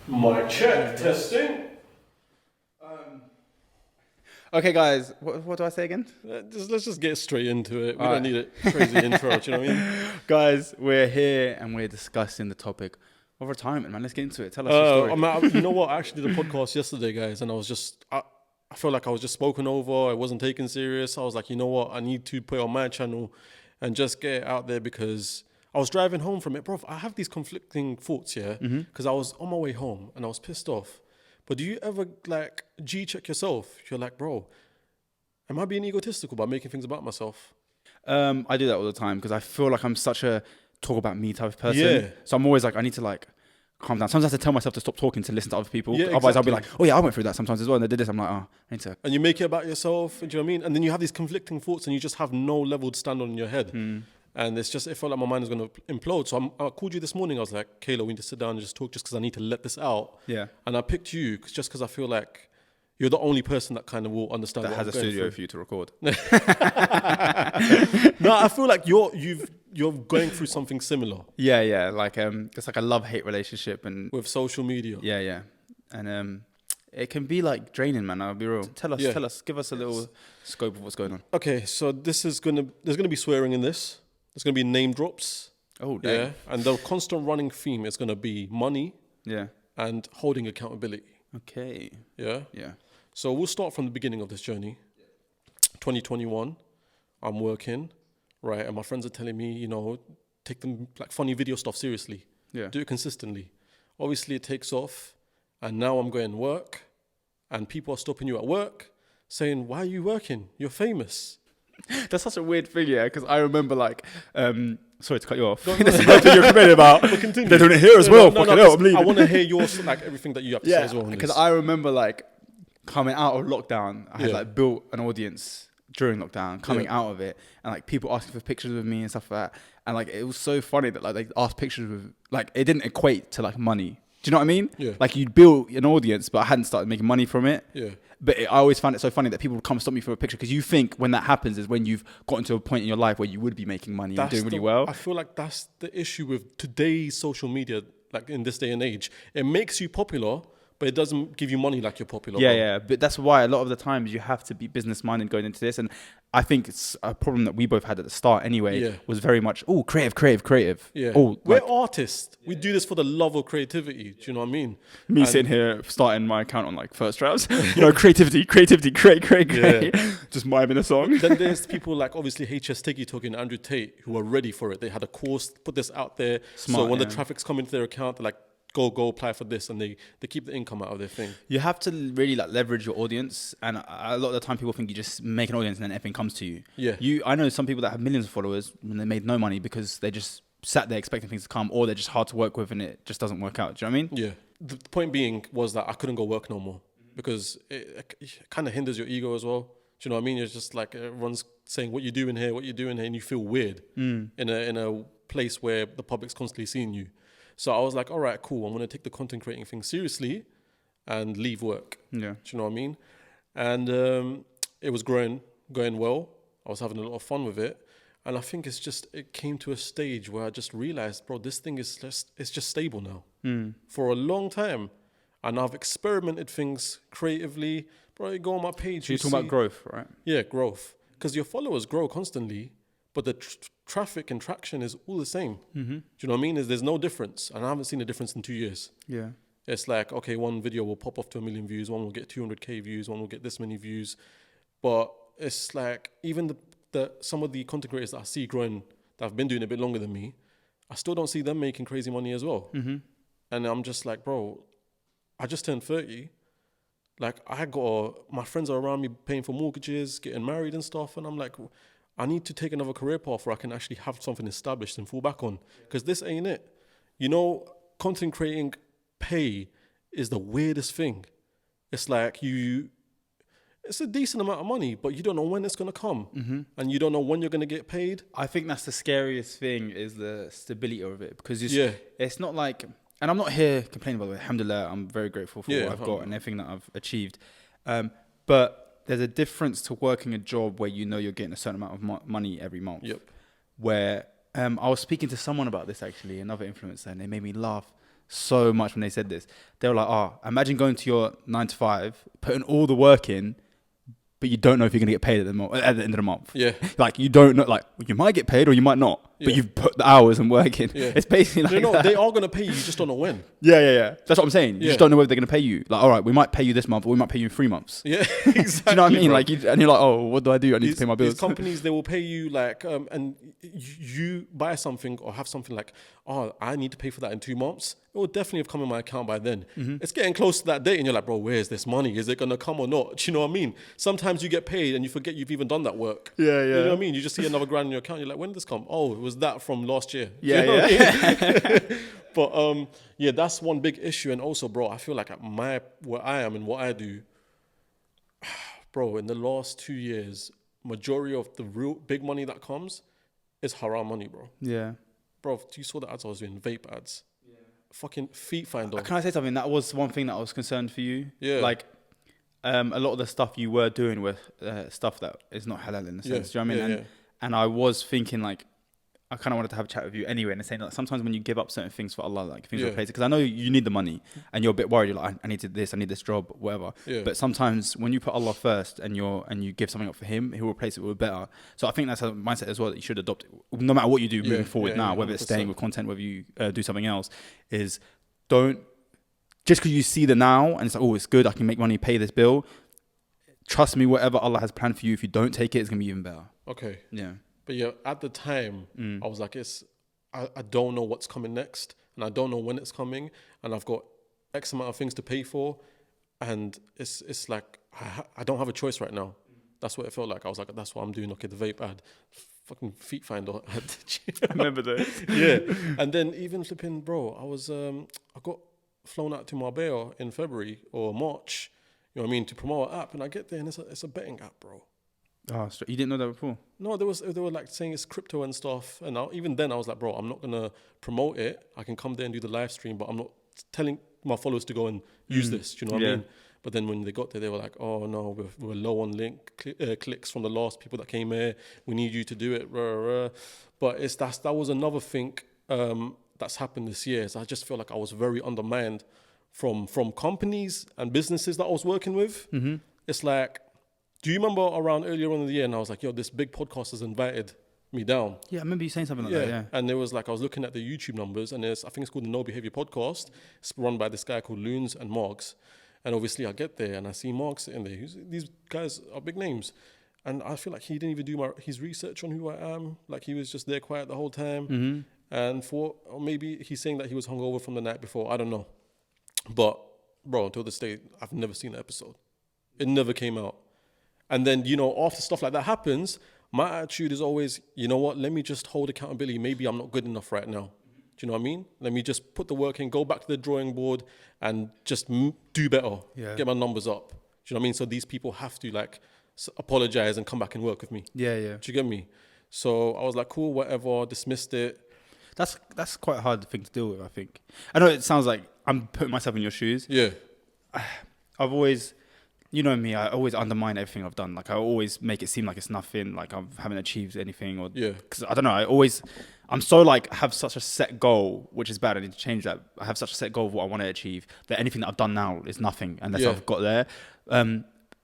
Mic check, testing. Okay, guys, what do I say again? Let's just get straight into it. We All don't right. need a crazy intro, do you know what I mean? Guys, we're here and we're discussing the topic of retirement, man. Let's get into it. Tell us your story. You know what? I actually did a podcast yesterday, guys, and I felt like I was just spoken over. I wasn't taken serious. I was like, you know what? I need to put it on my channel and just get it out there because I was driving home from it. Bro, I have these conflicting thoughts, yeah? Because I was on my way home and I was pissed off. But do you ever, like, G-check yourself? You're like, bro, am I being egotistical by making things about myself? I do that all the time because I feel like I'm such a talk about me type of person. Yeah. So I'm always like, I need to like calm down. Sometimes I have to tell myself to stop talking to listen to other people. Yeah, Otherwise I'll be exactly. like, oh yeah, I went through that sometimes as well. And they did this. I'm like, oh, I need to. And you make it about yourself, do you know what I mean? And then you have these conflicting thoughts and you just have no level to stand on in your head. And it felt like my mind was going to implode. So I called you this morning. I was like, Kayla, we need to sit down and just talk just because I need to let this out. Yeah. And I picked you just because I feel like you're the only person that kind of will understand That what has I'm a going studio through. for you to record. No, I feel like you're going through something similar Yeah. Like, it's like a love-hate relationship and with social media. yeah. And, it can be like draining, man. I'll be real. Tell us, give us a little scope of what's going on. Okay, so there's gonna be swearing in this. There's gonna be name drops. Oh, dang. Yeah, and the constant running theme is gonna be money Yeah. and holding accountability. Okay. Yeah. Yeah. So we'll start from the beginning of this journey. 2021, I'm working, right, and my friends are telling me, you know, take them like funny video stuff seriously. Yeah. Do it consistently. Obviously, it takes off, and now I'm going to work, and people are stopping you at work, saying, "Why are you working? You're famous." That's such a weird thing, yeah, because I remember like, sorry to cut you off. That's another thing you're complaining about. Continue. They're doing it here as well. No, Fucking hell, I'm 'cause leaving. I want to hear yours, like everything that you have to say Yeah, as well. because I remember like coming out of lockdown, I had Yeah. like built an audience during lockdown, coming Yeah. out of it, and like people asking for pictures with me and stuff like that. And like it was so funny that like they asked pictures with like it didn't equate to like money. Do you know what I mean? Yeah. Like you'd build an audience, but I hadn't started making money from it. Yeah. But I always found it so funny that people would come stop me for a picture because you think when that happens is when you've gotten to a point in your life where you would be making money and doing really well. I feel like that's the issue with today's social media, like in this day and age. It makes you popular, but it doesn't give you money like you're popular. Yeah, bro. yeah. But that's why a lot of the times you have to be business minded going into this. And I think it's a problem that we both had at the start anyway, Yeah. was very much, oh, creative. Yeah. Oh, We're like artists. We do this for the love of creativity. Do you know what I mean? me sitting here starting my account on like first drafts, you know, creativity, create. Just miming a song. Then there's people like obviously HS Tiggy talking and Andrew Tate who are ready for it. They had a course, put this out there. Smart, so when yeah. the traffic's coming to their account, they're like, go apply for this, and they keep the income out of their thing. You have to really like leverage your audience, and a lot of the time people think you just make an audience and then everything comes to you. Yeah. I know some people that have millions of followers and they made no money because they just sat there expecting things to come, or they're just hard to work with and it just doesn't work out. Do you know what I mean? Yeah. The point being was that I couldn't go work no more because it kind of hinders your ego as well. Do you know what I mean? You're just like everyone's saying what you doing here, and you feel weird in a place where the public's constantly seeing you. So I was like, all right, cool. I'm going to take the content creating thing seriously and leave work. Yeah. Do you know what I mean? And it was going well. I was having a lot of fun with it. And I think it came to a stage where I just realized, bro, this thing it's just stable now for a long time. And I've experimented things creatively. Bro, you go on my page. So you're talking about growth, right? Yeah, growth. Because your followers grow constantly, but the traffic and traction is all the same. Do you know what I mean? There's no difference. And I haven't seen a difference in 2 years. Yeah. It's like, okay, one video will pop off to 1 million views, one will get 200K views, one will get this many views. But it's like, even some of the content creators that I see growing, that have been doing it a bit longer than me, I still don't see them making crazy money as well. And I'm just like, bro, I just turned 30. Like, my friends are around me paying for mortgages, getting married and stuff. And I'm like, I need to take another career path where I can actually have something established and fall back on. Because this ain't it. You know, content creating pay is the weirdest thing. It's like it's a decent amount of money, but you don't know when it's going to come. And you don't know when you're going to get paid. I think that's the scariest thing is the stability of it because it's not like, and I'm not here complaining, by the way, alhamdulillah, I'm very grateful for what I've got and everything that I've achieved. But there's a difference to working a job where you know you're getting a certain amount of money every month. Yep. Where I was speaking to someone about this actually, another influencer, and they made me laugh so much when they said this. They were like, imagine going to your 9 to 5, putting all the work in, but you don't know if you're going to get paid at the end of the month. Yeah. Like, you don't know, like, you might get paid or you might not, but you've put the hours and work in. Yeah. It's basically like no, that. they are going to pay you, you just don't know when. Yeah. That's what I'm saying. You just don't know whether they're going to pay you. Like, all right, we might pay you this month or we might pay you in 3 months. Yeah, exactly. Do you know what I mean? Like, and you're like, oh, what do I do? I need to pay my bills. These companies, they will pay you like, and you buy something or have something like, I need to pay for that in 2 months. It will definitely have come in my account by then. Mm-hmm. It's getting close to that date and you're like, bro, where's this money? Is it going to come or not? Do you know what I mean? Sometimes you get paid and you forget you've even done that work. Yeah. You know what I mean? You just see another grand in your account. You're like, when did this come? Oh, it was that from last year. Yeah. But that's one big issue. And also, bro, I feel like at where I am and what I do, bro, in the last 2 years, majority of the real big money that comes is haram money, bro. Yeah. Bro, you saw the ads I was doing, vape ads. Yeah. Fucking feet finder. Can I say something? That was one thing that I was concerned for you. Yeah. Like, a lot of the stuff you were doing with stuff that is not halal in the sense. Do you know what I mean? And I was thinking, like, I kind of wanted to have a chat with you anyway and saying, like, sometimes when you give up certain things for Allah, like things are replaced, because I know you need the money and you're a bit worried. You're like, I need this job, whatever. Yeah. But sometimes when you put Allah first and you give something up for Him, He will replace it with better. So I think that's a mindset as well that you should adopt, no matter what you do moving forward now, whether it's staying with content, whether you do something else, is don't, just because you see the now and it's like, oh, it's good, I can make money, pay this bill. Trust me, whatever Allah has planned for you, if you don't take it, it's going to be even better. Okay. Yeah. But at the time, I was like, I don't know what's coming next, and I don't know when it's coming, and I've got X amount of things to pay for, and it's like I don't have a choice right now. That's what it felt like. I was like, that's what I'm doing. Okay, the vape ad, fucking feet finder ad. I remember that. Yeah, and then even flipping, bro, I got flown out to Marbella in February or March. You know what I mean, to promote an app, and I get there and it's a betting app, bro. Oh, so you didn't know that before? No, they were like saying it's crypto and stuff, and even then I was like, bro, I'm not gonna promote it. I can come there and do the live stream, but I'm not telling my followers to go and use this. Do you know what I mean? But then when they got there, they were like, oh no, we're low on clicks from the last people that came here. We need you to do it. But that was another thing that's happened this year. So I just feel like I was very undermined from companies and businesses that I was working with. Mm-hmm. It's like, do you remember around earlier on in the year, and I was like, yo, this big podcast has invited me down. Yeah, I remember you saying something like that, yeah. And there was like, I was looking at the YouTube numbers, and I think it's called the No Behavior Podcast. It's run by this guy called Loons and Marks. And obviously I get there and I see Mark sitting there. These guys are big names. And I feel like he didn't even do his research on who I am. Like he was just there quiet the whole time. Mm-hmm. And or maybe he's saying that he was hungover from the night before. I don't know. But bro, until this day, I've never seen the episode. It never came out. And then, after stuff like that happens, my attitude is always, you know what, let me just hold accountability. Maybe I'm not good enough right now. Do you know what I mean? Let me just put the work in, go back to the drawing board and just do better. Yeah. Get my numbers up. Do you know what I mean? So these people have to like apologize and come back and work with me. Yeah. Do you get me? So I was like, cool, whatever, dismissed it. That's quite a hard thing to deal with, I think. I know it sounds like I'm putting myself in your shoes. Yeah. I've always... You know me, I always undermine everything I've done. Like, I always make it seem like it's nothing, like I haven't achieved anything. Because, I don't know, I'm so, like, have such a set goal, which is bad. I need to change that. I have such a set goal of what I want to achieve, that anything that I've done now is nothing unless I've got there.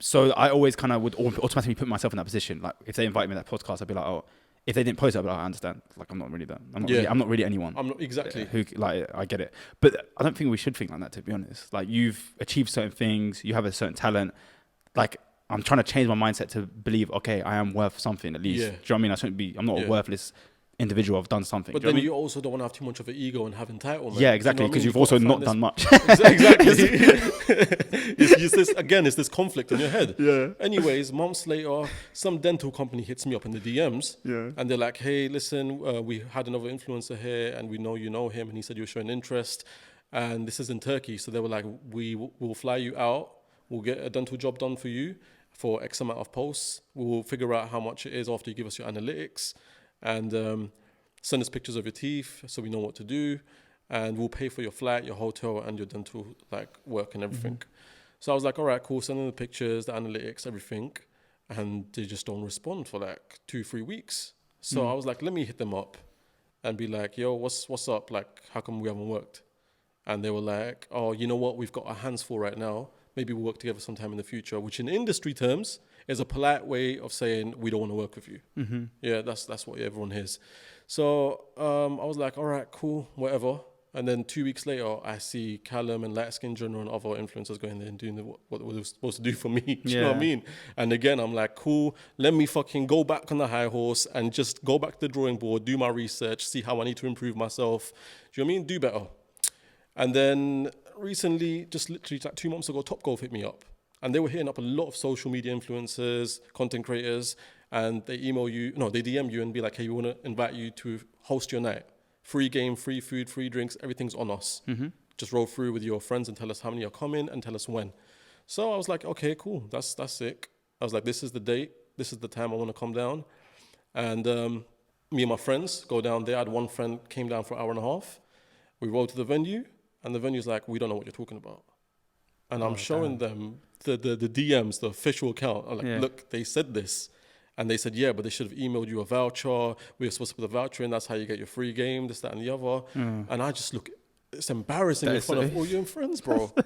So I always kind of would automatically put myself in that position. Like, if they invite me to that podcast, I'd be like, oh, if they didn't post it, I'd be like, I understand. Like, I'm not really that. I'm not really anyone. I'm not, exactly. I get it. But I don't think we should think like that, to be honest. Like, you've achieved certain things. You have a certain talent. Like, I'm trying to change my mindset to believe, okay, I am worth something at least. Yeah. Do you know what I mean? I'm not a worthless individual. I've done something. But then you also don't want to have too much of an ego and have entitlement. Yeah, exactly. Because you've also not done much. Exactly. It's this conflict in your head. Yeah. Anyways, months later, some dental company hits me up in the DMs. Yeah. And they're like, hey, listen, we had another influencer here and we know you know him. And he said you were showing interest. And this is in Turkey. So they were like, we will fly you out. We'll get a dental job done for you for X amount of posts. We'll figure out how much it is after you give us your analytics. And send us pictures of your teeth so we know what to do. And we'll pay for your flight, your hotel, and your dental work and everything. Mm-hmm. So I was like, all right, cool. Send them the pictures, the analytics, everything. And they just don't respond for 2-3 weeks. So I was like, let me hit them up. and be like, yo, what's up? Like, how come we haven't worked? And they were like, oh, you know what? We've got our hands full right now. Maybe we'll work together sometime in the future, which in industry terms is a polite way of saying we don't want to work with you. Mm-hmm. Yeah, that's what everyone hears. So I was like, all right, cool, whatever. And then 2 weeks later, I see Callum and Light Skin General and other influencers going there and doing what they were supposed to do for me. Do you know what I mean? And again, I'm like, cool, let me fucking go back on the high horse and just go back to the drawing board, do my research, see how I need to improve myself. Do you know what I mean? Do better. And then recently, just literally like 2 months ago, Top Golf hit me up. And they were hitting up a lot of social media influencers, content creators, and they DM you and be like, hey, we want to invite you to host your night. Free game, free food, free drinks, everything's on us. Mm-hmm. Just roll through with your friends and tell us how many are coming and tell us when. So I was like, okay, cool, that's sick. I was like, this is the date, this is the time I want to come down. And me and my friends go down there. I had one friend came down for an hour and a half. We rolled to the venue, and the venue's like, we don't know what you're talking about. And I'm showing them the DMs, the official account. I'm like, look, they said this. And they said, yeah, but they should have emailed you a voucher. We were supposed to put the voucher in. That's how you get your free game, this, that, and the other. And I just look, it's embarrassing in front of all your friends, bro. Do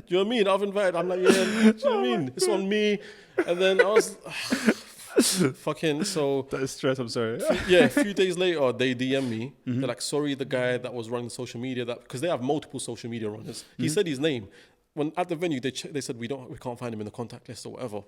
you know what I mean? I've invited, I'm like, yeah, do you know what I mean? It's on me. And then I was fucking, so. That is stress, I'm sorry. A few days later, they DM me. They're like, sorry, the guy that was running social media, because they have multiple social media runners. He said his name. When at the venue, they said we can't find him in the contact list or whatever.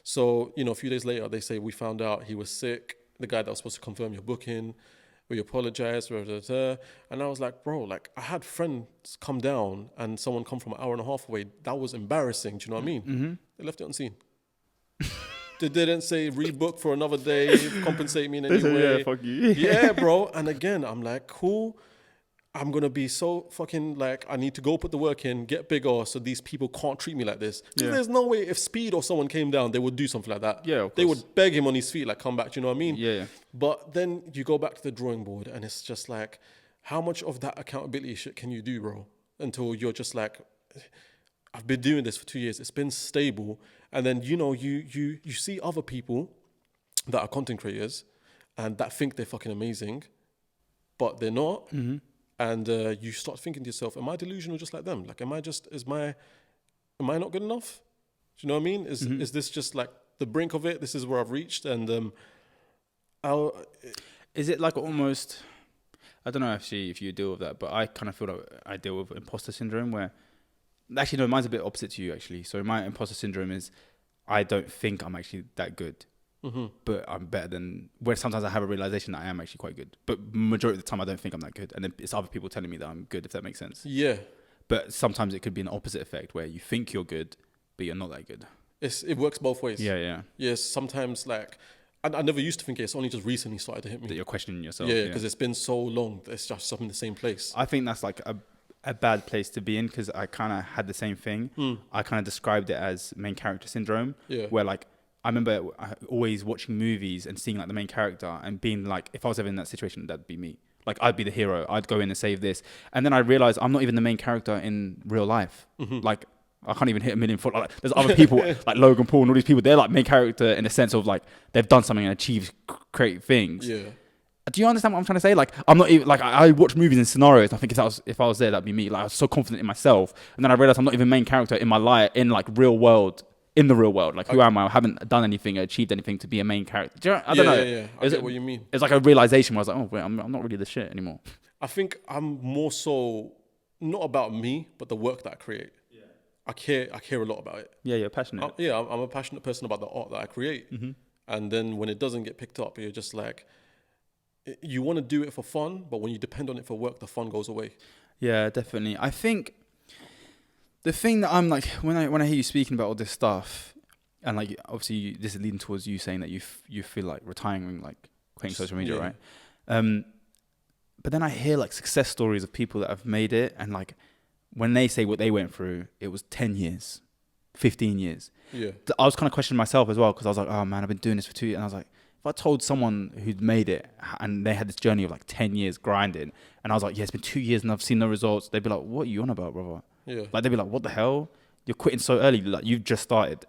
So, a few days later, they say we found out he was sick. The guy that was supposed to confirm your booking, we apologized, and I was like, bro, like I had friends come down and someone come from an hour and a half away. That was embarrassing. Do you know what I mean? Mm-hmm. They left it unseen. They didn't say rebook for another day, compensate me in any way. Yeah, fuck you. Yeah, bro. And again, I'm like, cool. I'm going to be so fucking like, I need to go put the work in, get bigger so these people can't treat me like this. Because there's no way if Speed or someone came down, they would do something like that. Yeah, of course. They would beg him on his feet, like, come back, do you know what I mean? Yeah. But then you go back to the drawing board and it's just like, how much of that accountability shit can you do, bro? Until you're just like, I've been doing this for 2 years. It's been stable. And then, you see other people that are content creators and that think they're fucking amazing, but they're not. Mm-hmm. And you start thinking to yourself, am I delusional just like them? Like, am I not good enough? Do you know what I mean? Is this just like the brink of it? This is where I've reached. And is it like almost, I don't know actually if you deal with that, but I kind of feel like I deal with imposter syndrome where, actually no, mine's a bit opposite to you actually. So my imposter syndrome is I don't think I'm actually that good. Mm-hmm. But I'm better than, where sometimes I have a realization that I am actually quite good. But majority of the time I don't think I'm that good. And then it's other people telling me that I'm good, if that makes sense. Yeah. But sometimes it could be an opposite effect where you think you're good, but you're not that good. It works both ways. Yeah. Yes, sometimes like, I never used to think it's only just recently started to hit me. That you're questioning yourself. Yeah, because it's been so long that it's just in the same place. I think that's like a bad place to be in because I kind of had the same thing. I kind of described it as main character syndrome. Yeah. Where like, I remember always watching movies and seeing like the main character and being like, if I was ever in that situation, that'd be me. Like I'd be the hero. I'd go in and save this. And then I realized I'm not even the main character in real life. Mm-hmm. Like I can't even hit a million foot. Like there's other people like Logan Paul and all these people. They're like main character in a sense of like they've done something and achieved great things. Yeah. Do you understand what I'm trying to say? Like I'm not even like I watch movies and scenarios. And I think if I was there, that'd be me. Like I was so confident in myself. And then I realized I'm not even main character in my life in like real world. In the real world, like who am I? I haven't done anything, achieved anything to be a main character. I don't know. Yeah. I get what you mean. It's like a realization where I was like, oh wait, I'm not really the shit anymore. I think I'm more so not about me, but the work that I create. Yeah. I care a lot about it. Yeah, you're passionate. I'm a passionate person about the art that I create. Mm-hmm. And then when it doesn't get picked up, you're just like, you want to do it for fun, but when you depend on it for work, the fun goes away. Yeah, definitely. I think the thing that I'm like, when I hear you speaking about all this stuff, and like obviously this is leading towards you saying that you feel like retiring, like quitting social media, right? But then I hear like success stories of people that have made it, and like when they say what they went through, it was 10 years, 15 years. Yeah. I was kind of questioning myself as well because I was like, oh man, I've been doing this for 2 years, and I was like, if I told someone who'd made it and they had this journey of like 10 years grinding, and I was like, yeah, it's been 2 years and I've seen no results, they'd be like, what are you on about, brother? Yeah. Like they'd be like, what the hell? You're quitting so early. Like you've just started.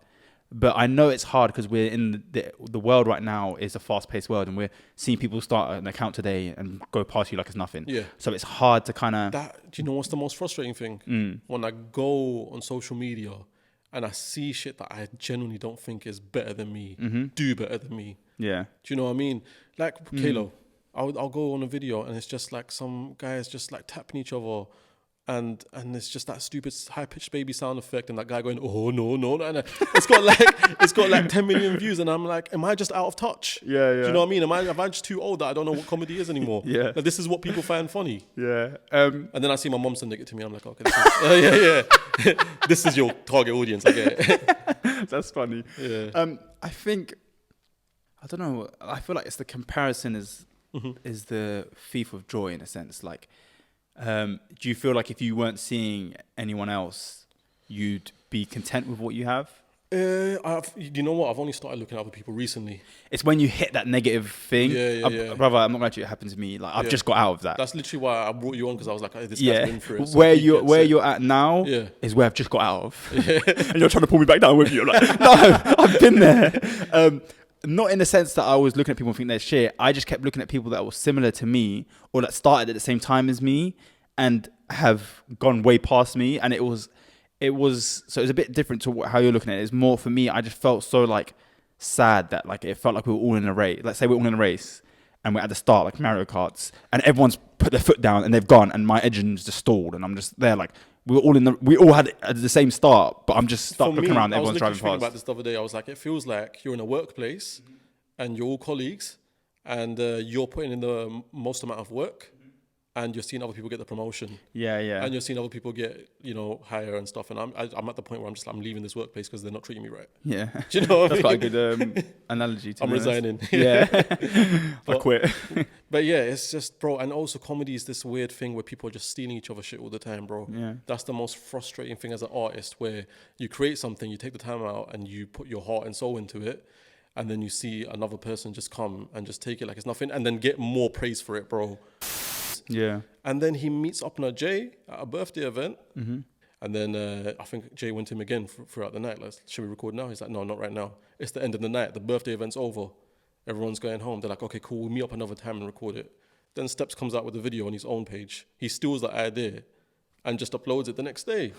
But I know it's hard because we're in the world right now is a fast-paced world, and we're seeing people start an account today and go past you like it's nothing. Yeah. So it's hard to kind of... Do you know what's the most frustrating thing? When I go on social media and I see shit that I genuinely don't think is better than me, do better than me. Yeah. Do you know what I mean? Like Kalo, I'll go on a video and it's just like some guys just like tapping each other. And it's just that stupid high pitched baby sound effect and that guy going, oh no, and it's got like 10 million views and I'm like, am I just out of touch? Yeah. Do you know what I mean? Am I just too old that I don't know what comedy is anymore? Yeah. Like, this is what people find funny. Yeah. And then I see my mom sending it to me. I'm like, okay, this is, this is your target audience. I get it. That's funny. Yeah. I think, I don't know. I feel like it's the comparison is the thief of joy in a sense. Like, do you feel like if you weren't seeing anyone else, you'd be content with what you have? You know what? I've only started looking at other people recently. It's when you hit that negative thing. Yeah. Brother, I'm not going to it happened to me. Like I've just got out of that. That's literally why I brought you on, because I was like, hey, this guy's been through it. So where you're at now is where I've just got out of. And you're trying to pull me back down with you. Like, no, I've been there. Not in the sense that I was looking at people and think they're shit. I just kept looking at people that were similar to me or that started at the same time as me and have gone way past me. And it was a bit different to how you're looking at it. It's more for me, I just felt so like sad that like it felt like we were all in a race. Let's say we're all in a race and we're at the start like Mario Karts and everyone's put their foot down and they've gone and my engine's just stalled and I'm just there like we all had at the same start, but I'm just stuck looking around. Everyone's driving past. I was thinking about this the other day. I was like, it feels like you're in a workplace and you're all colleagues and you're putting in the most amount of work and you're seeing other people get the promotion. Yeah. And you're seeing other people get, higher and stuff. And I'm at the point where I'm leaving this workplace because they're not treating me right. Yeah. Do you know what That's I mean? quite a good analogy. I'm resigning. Yeah. I quit. But yeah, it's just, bro. And also comedy is this weird thing where people are just stealing each other's shit all the time, bro. Yeah. That's the most frustrating thing as an artist, where you create something, you take the time out and you put your heart and soul into it. And then you see another person just come and just take it like it's nothing and then get more praise for it, bro. Yeah. And then he meets up on Jay at a birthday event. And then I think Jay went to him again throughout the night. Like, should we record now? He's like, no, not right now. It's the end of the night. The birthday event's over. Everyone's going home. They're like, okay, cool. We'll meet up another time and record it. Then Steps comes out with a video on his own page. He steals that idea and just uploads it the next day.